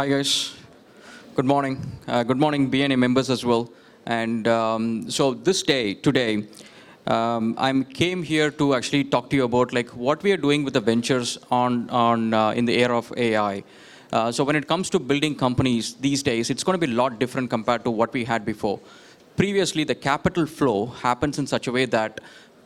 guys. Good morning. Good morning, BNA members as well. And so this day, today, I came here to actually talk to you about like what we are doing with the ventures on in the era of AI. So when it comes to building companies these days, it's going to be a lot different compared to what we had before. Previously, the capital flow happens in such a way that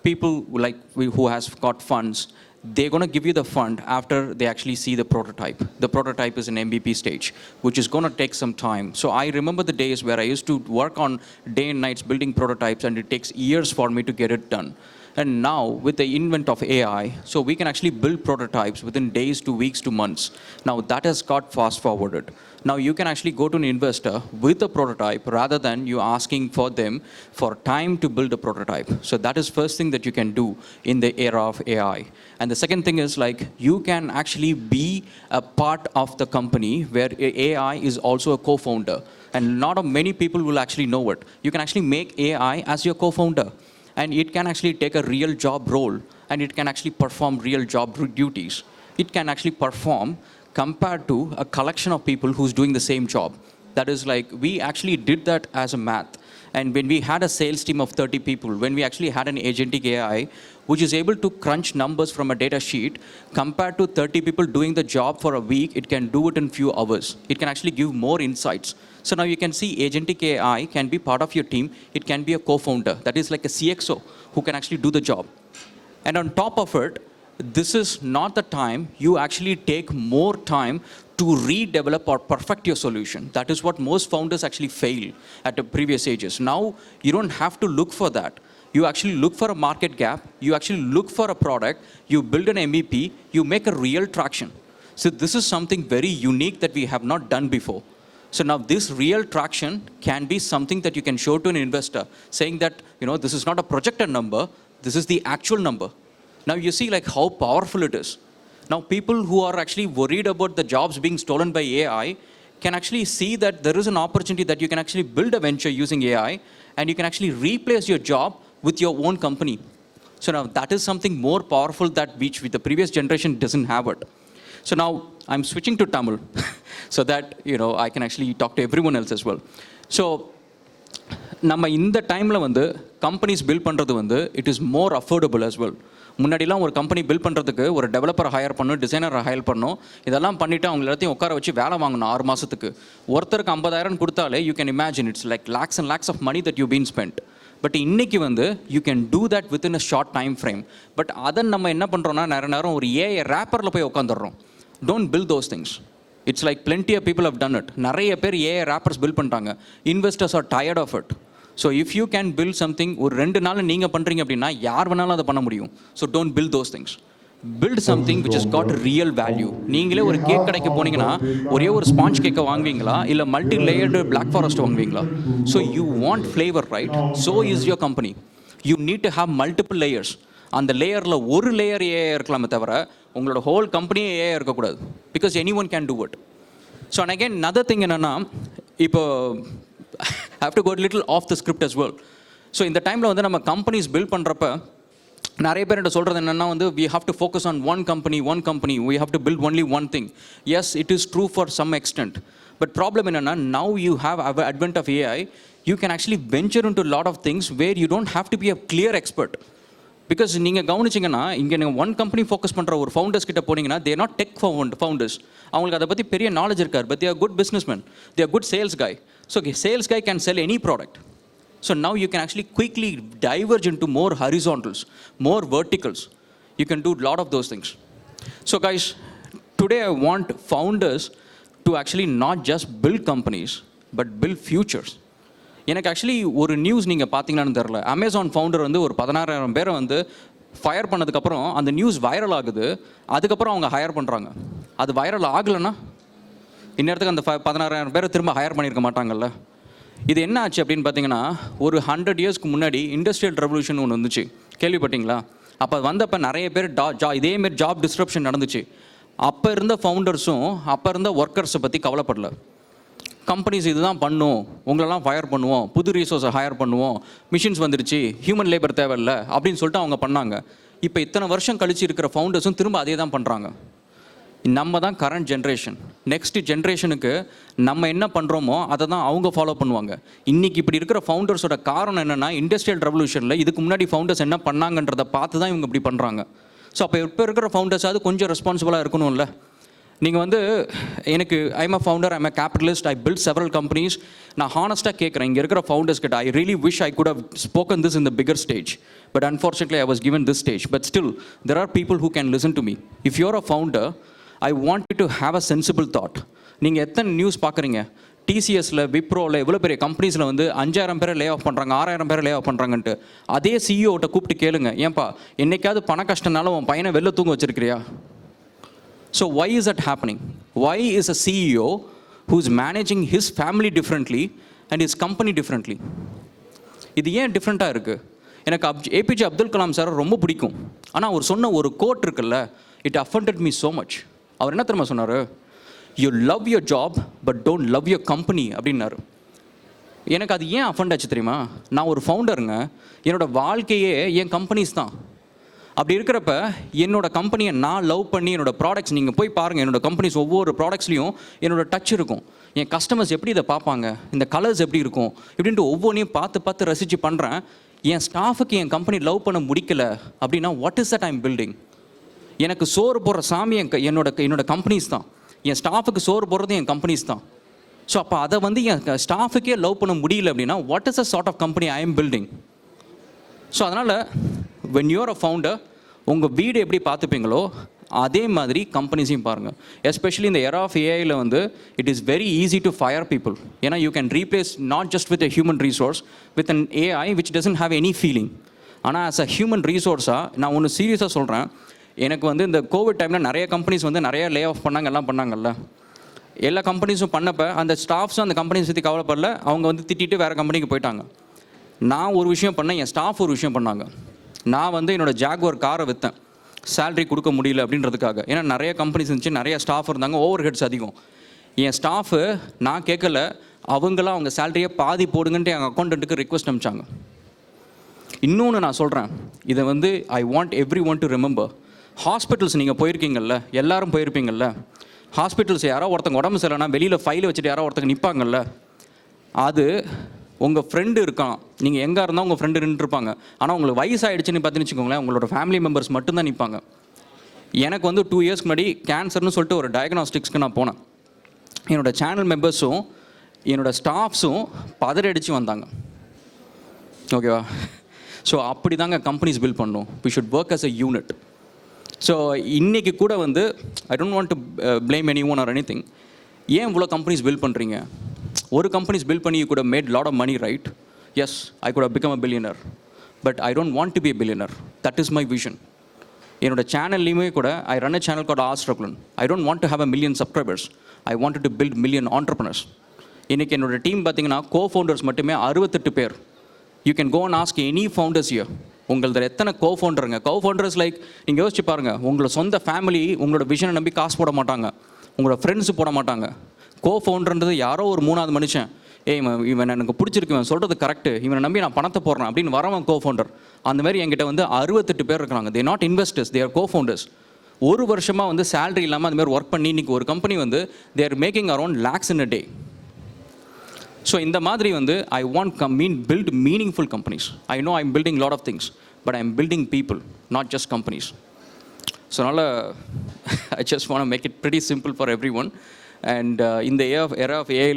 people like who has got funds, they're going to give you the fund after they actually see the prototype. The prototype is an MVP stage, which is going to take some time. So I remember the days where I used to work on day and nights building prototypes, and it takes years for me to get it done. And now, with the invent of AI, so we can actually build prototypes within days to weeks to months. Now, that has got fast-forwarded. Now, you can actually go to an investor with a prototype rather than you asking for them for time to build a prototype. So that is first thing that you can do in the era of AI. And the second thing is like you can actually be a part of the company where AI is also a co-founder. And not many people will actually know it. You can actually make AI as your co-founder. And it can actually take a real job role, and it can actually perform real job duties. It can actually perform compared to a collection of people who's doing the same job. That is like, we actually did that as a math. And when we had a sales team of 30 people, when we actually had an agentic AI, which is able to crunch numbers from a data sheet, compared to 30 people doing the job for a week, it can do it in few hours. It can actually give more insights. So now you can see agentic AI can be part of your team. It can be a co-founder. That is like a CXO who can actually do the job. And on top of it, this is not the time you actually take more time to redevelop or perfect your solution. That is what most founders actually fail at the previous ages. Now, you don't have to look for that. You actually look for a market gap. You actually look for a product. You build an MVP. You make a real traction. So this is something very unique that we have not done before. So now this real traction can be something that you can show to an investor, saying that, this is not a projected number, this is the actual number. Now you see like how powerful it is. Now people who are actually worried about the jobs being stolen by AI can actually see that there is an opportunity that you can actually build a venture using AI, and you can actually replace your job with your own company. So now that is something more powerful that which with the previous generation doesn't have it. So now I'm switching to Tamil so that I can actually talk to everyone else as well. So நம்ம இந்த டைமில் வந்து companies build பண்ணுறது வந்து it is more affordable as well. முன்னாடிலாம் ஒரு company build பண்ணுறதுக்கு ஒரு டெவலப்பரை ஹையர் பண்ணணும், டிசைனரை ஹையர் பண்ணணும், இதெல்லாம் பண்ணிவிட்டு அவங்க எல்லாத்தையும் உட்கார வச்சு வேலை வாங்கணும் 6 மாதத்துக்கு. ஒருத்தருக்கு 50,000 கொடுத்தாலே you can imagine it's like lakhs and lakhs of money that you been spend. But இன்னைக்கு வந்து you can do that within a short time frame. But அதை நம்ம என்ன பண்ணுறோன்னா நிறைய நேரம் ஒரு ஏஐ ரேப்பரில் போய் உட்காந்துடுறோம். Don't build those things. It's like plenty of people have done it. நிறைய பேர் AI rappers build பண்ணிட்டாங்க. Investors are tired of it. So if you can build something, ஒரு 2 நாள் நீங்கள் பண்ணுறீங்க அப்படின்னா யார் வேணாலும் அதை பண்ண முடியும். So don't build those things. Build something which has got real value. நீங்களே ஒரு கேக் கடைக்கு போனீங்கன்னா ஒரே ஒரு ஸ்பாஞ்ச் கேக்கை வாங்குவீங்களா இல்லை மல்டி லேயர்டு பிளாக் ஃபாரஸ்ட் வாங்குவீங்களா? So you want flavor, right? So is your company. You need to have multiple layers. அந்த லேயரில் ஒரு லேயர் ஏஐ இருக்கலாமே தவிர உங்களோட ஹோல் கம்பெனியே ஏஐ இருக்கக்கூடாது. Because any one can do it. So and again another thing என்னென்னா, இப்போ I have to go a little off the script as well. So இந்த டைமில் வந்து நம்ம கம்பெனிஸ் பில்ட் பண்ணுறப்ப நிறைய பேர் என்ன சொல்கிறது என்னென்னா வந்து we have to focus on one company, we have to build only one thing. Yes, it is true for some extent. But problem என்னென்னா, now you have advent of AI, you can actually venture into a lot of things where you don't have to be a clear expert. Because நீங்கள் கவனிச்சிங்கன்னா இங்கே நீங்கள் one company focus பண்ணுற ஒரு founders கிட்ட போனீங்கன்னா தேர் not tech founders. அவங்களுக்கு அதை பற்றி பெரிய நாலேஜ் இருக்கார், but they are good businessmen, they are good sales guy. So sales guy can sell any product. So now you can actually quickly diverge in to more horizontals, more verticals. You can do lot of those things. So guys, today I want founders to actually not just build companies but build futures. எனக்கு actually ஒரு news நீங்கள் பார்த்தீங்கன்னு தெரில, Amazon founder வந்து ஒரு 16,000 பேரை வந்து fire பண்ணதுக்கப்புறம் அந்த நியூஸ் வைரல் ஆகுது. அதுக்கப்புறம் அவங்க ஹையர் பண்ணுறாங்க. அது வைரல் ஆகலைன்னா இந்நேரத்துக்கு அந்த 16,000 பேரை திரும்ப ஹையர் பண்ணியிருக்க மாட்டாங்கல்ல. இது என்ன ஆச்சு அப்படின்னு பார்த்தீங்கன்னா, ஒரு 100 இயர்ஸ்க்கு முன்னாடி இண்டஸ்ட்ரியல் ரெவல்யூஷன் ஒன்று வந்துச்சு, கேள்விப்பட்டீங்களா? அப்போ வந்தப்போ நிறைய பேர் இதேமாரி ஜாப் டிஸ்ட்ரப்ஷன் நடந்துச்சு. அப்போ இருந்த ஃபவுண்டர்ஸும் அப்போ இருந்த ஒர்க்கர்ஸை பற்றி கவலைப்படல. கம்பெனிஸ் இதுதான் பண்ணும், உங்களெல்லாம் ஃபயர் பண்ணுவோம், புது ரிசோர்ஸை ஹையர் பண்ணுவோம், மிஷின்ஸ் வந்துருச்சு, ஹியூமன் லேபர் தேவையில்லை அப்படின்னு சொல்லிட்டு அவங்க பண்ணாங்க. இப்போ இத்தனை வருஷம் கழிச்சு இருக்கிற ஃபவுண்டர்ஸும் திரும்ப அதே தான் பண்ணுறாங்க. நம்ம தான் கரண்ட் ஜென்ரேஷன். நெக்ஸ்ட் ஜென்ரேஷனுக்கு நம்ம என்ன பண்ணுறோமோ அதை தான் அவங்க ஃபாலோ பண்ணுவாங்க. இன்றைக்கி இப்படி இருக்கிற ஃபவுண்டர்ஸோட காரணம் என்னென்னா, இண்டஸ்ட்ரியல் ரெவல்யூஷனில் இதுக்கு முன்னாடி ஃபவுண்டர்ஸ் என்ன பண்ணாங்கன்றதை பார்த்து தான் இவங்க இப்படி பண்ணுறாங்க. ஸோ அப்போ இப்போ இருக்கிற ஃபவுண்டர்ஸாவது கொஞ்சம் ரெஸ்பான்சிபிளாக இருக்கணும்ல. நீங்கள் வந்து எனக்கு I'm a founder, I'm a capitalist, I build several companies. நான் ஹானஸ்ட்டாக கேட்குறேன் இங்கே இருக்கிற ஃபவுண்டர்ஸ் கிட்ட, I really wish I could have spoken this in the bigger stage, but unfortunately I was given this stage. But still there are people who can listen to me. If you're a founder, I want you to have a sensible thought. நீங்கள் எத்தனை news பார்க்குறீங்க? டிசிஎஸில், விப்ரோவில், இவ்வளோ பெரிய கம்பெனிஸில் வந்து 5000 பேரை lay off பண்ணுறாங்க, 6000 பேரை லே ஆஃப் பண்ணுறாங்கன்ட்டு. அதே சிஇஓட்ட கூப்பிட்டு கேளுங்க, ஏன்பா என்னைக்காவது பண கஷ்டனால உன் பையனை வெளில தூங்க வச்சிருக்கிறியா? So why is that happening? Why is a CEO who's managing his family differently and his company differently? இது ஏன் டிஃப்ரெண்ட்டாக இருக்குது? எனக்கு ஏபிஜே அப்துல் கலாம் சார் ரொம்ப பிடிக்கும். ஆனால் அவர் சொன்ன ஒரு கோட் இருக்குல்ல, it offended me so much. அவர் என்ன தெரியுமா சொன்னார்? You love your job but don't love your company அப்படின்னாரு. எனக்கு அது ஏன் அஃபண்ட் ஆச்சு தெரியுமா? நான் ஒரு ஃபவுண்டருங்க, என்னோடய வாழ்க்கையே என் கம்பெனிஸ் தான். அப்படி இருக்கிறப்ப என்னோடய கம்பெனியை நான் லவ் பண்ணி, என்னோடய ப்ராடக்ட்ஸ் நீங்கள் போய் பாருங்கள், என்னோடய கம்பெனிஸ் ஒவ்வொரு ப்ராடக்ட்ஸ்லையும் என்னோடய டச் இருக்கும். என் கஸ்டமர்ஸ் எப்படி இதை பார்ப்பாங்க, இந்த கலர்ஸ் எப்படி இருக்கும் இப்படின்ட்டு ஒவ்வொன்றையும் பார்த்து ரசித்து பண்ணுறேன். என் ஸ்டாஃபுக்கு என் கம்பெனி லவ் பண்ண முடிக்கலை அப்படின்னா what is that I'm building? எனக்கு சோறு போடுற சாமி என்னோட கம்பெனிஸ் தான். என் ஸ்டாஃபுக்கு சோறு போடுறது என் கம்பெனிஸ் தான். ஸோ அப்போ அதை வந்து என் ஸ்டாஃபுக்கே லவ் பண்ண முடியல அப்படின்னா what is a sort of company I am building? So அதனால் when you are a founder, உங்கள் வீடு எப்படி பார்த்துப்பீங்களோ அதே மாதிரி கம்பெனிஸையும் பாருங்கள். எஸ்பெஷலி இந்த எரா ஆஃப் ஏஐயில் வந்து it is very easy to fire people. ஏன்னா you can replace not just with a human resource with an AI which doesn't have any feeling. ஆனால் ஆஸ் அ ஹியூமன் ரிசோர்ஸாக நான் ஒன்று சீரியஸாக சொல்கிறேன். எனக்கு வந்து இந்த கோவிட் டைமில் நிறைய கம்பெனிஸ் வந்து நிறைய லே ஆஃப் பண்ணாங்க, எல்லாம் பண்ணாங்கல்ல. எல்லா கம்பெனிஸும் பண்ணப்போ அந்த ஸ்டாஃப்ஸும் அந்த கம்பெனிஸ் பற்றி கவலைப்படல, அவங்க வந்து திட்டிட்டு வேறு கம்பெனிக்கு போயிட்டாங்க. நான் ஒரு விஷயம் பண்ணேன், என் ஸ்டாஃப் ஒரு விஷயம் பண்ணாங்க. நான் வந்து என்னோடய ஜாகுவார் காரை விற்றேன், சேலரி கொடுக்க முடியல அப்படின்றதுக்காக. ஏன்னா நிறைய கம்பெனிஸ் இருந்துச்சு, நிறைய ஸ்டாஃப் இருந்தாங்க, ஓவர் ஹெட்ஸ் அதிகம். என் ஸ்டாஃபு நான் கேட்கல, அவங்களாம் அவங்க சேலரியை பாதி போடுங்கன்ட்டு எங்கள் அக்கௌண்ட்டுக்கு ரிக்வஸ்ட் அனுப்பிச்சாங்க. இன்னொன்று நான் சொல்கிறேன், இதை வந்து I want every one to remember. Hospitals நீங்கள் போயிருக்கீங்கள்ல, எல்லாரும் போயிருப்பீங்கள்ல. ஹாஸ்பிட்டல்ஸ் யாரோ ஒருத்தங்க உடம்பு சரியில்லைனா வெளியில் ஃபைலை வச்சுட்டு யாரோ ஒருத்தங்க நிற்பாங்கல்ல, அது உங்கள் ஃப்ரெண்டு இருக்கான். நீங்கள் எங்கே இருந்தால் உங்கள் ஃப்ரெண்டு நின்றுருப்பாங்க. ஆனால் உங்களுக்கு வயசாகிடுச்சுன்னு பார்த்துன்னு வச்சுக்கோங்களேன், உங்களோட ஃபேமிலி மெம்பர்ஸ் மட்டும்தான் நிற்பாங்க. எனக்கு வந்து 2 இயர்ஸ்க்கு முன்னாடி கேன்சர்னு சொல்லிட்டு ஒரு டயக்னாஸ்டிக்ஸ்க்கு நான் போனேன். என்னோடய சேனல் மெம்பர்ஸும் என்னோடய ஸ்டாஃப்ஸும் பதறடிச்சு வந்தாங்க. ஓகேவா? ஸோ அப்படி தாங்க கம்பெனிஸ் பில்ட் பண்ணணும். We should work as a unit. So இன்றைக்கி கூட வந்து I don't want to blame anyone or anything. ஏன் இவ்வளோ கம்பெனிஸ் பில்ட் பண்ணுறீங்க? ஒரு கம்பெனிஸ் பில்ட் பண்ணி you could have made lot of money, right? Yes, I could have become a billionaire, but I don't want to be a billionaire. That is my vision. என்னோட சேனல்லையுமே கூட I run a channel called Raghulan. I don't want to have a million subscribers. I wanted to build million entrepreneurs. இன்றைக்கி என்னோட team பார்த்தீங்கன்னா co-founders மட்டுமே 68 பேர். You can go and ask any founders here. உங்களது எத்தனை கோ-ஃபவுண்டருங்க? கோ-ஃபவுண்டர்ஸ் லைக் நீங்கள் யோசிச்சு பாருங்கள், உங்களோட சொந்த ஃபேமிலி உங்களோட விஷனை நம்பி காசு போட மாட்டாங்க, உங்களோட ஃப்ரெண்ட்ஸு போட மாட்டாங்க. கோ-ஃபவுண்டர்ன்றது யாரோ ஒரு 3வது மனுஷன், இவன் எனக்கு பிடிச்சிருக்கு, இவன் சொல்கிறது கரெக்டு, இவனை நம்பி நான் பணத்தை போடுறேன் அப்படின்னு வரவன் கோ-ஃபவுண்டர். அந்த மாதிரி என்கிட்ட வந்து 68 பேர் இருக்கிறாங்க. They not investors, they are co-founders. ஒரு வருஷமாக வந்து சேலரி இல்லாமல் அந்த மாதிரி ஒர்க் பண்ணி இன்றைக்கி ஒரு கம்பெனி வந்து they are making around lakhs in a day. So இந்த மாதிரி வந்து I want build meaningful companies. I know I am building lot of things, but I am building people, not just companies. So அதனால் I just want make it pretty simple for everyone. And in the era of AI,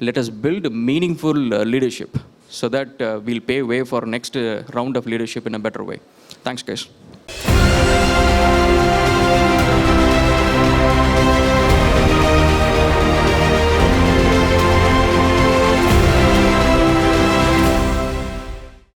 let us build meaningful leadership so that we'll pave way for next round of leadership in a better way. Thanks, guys.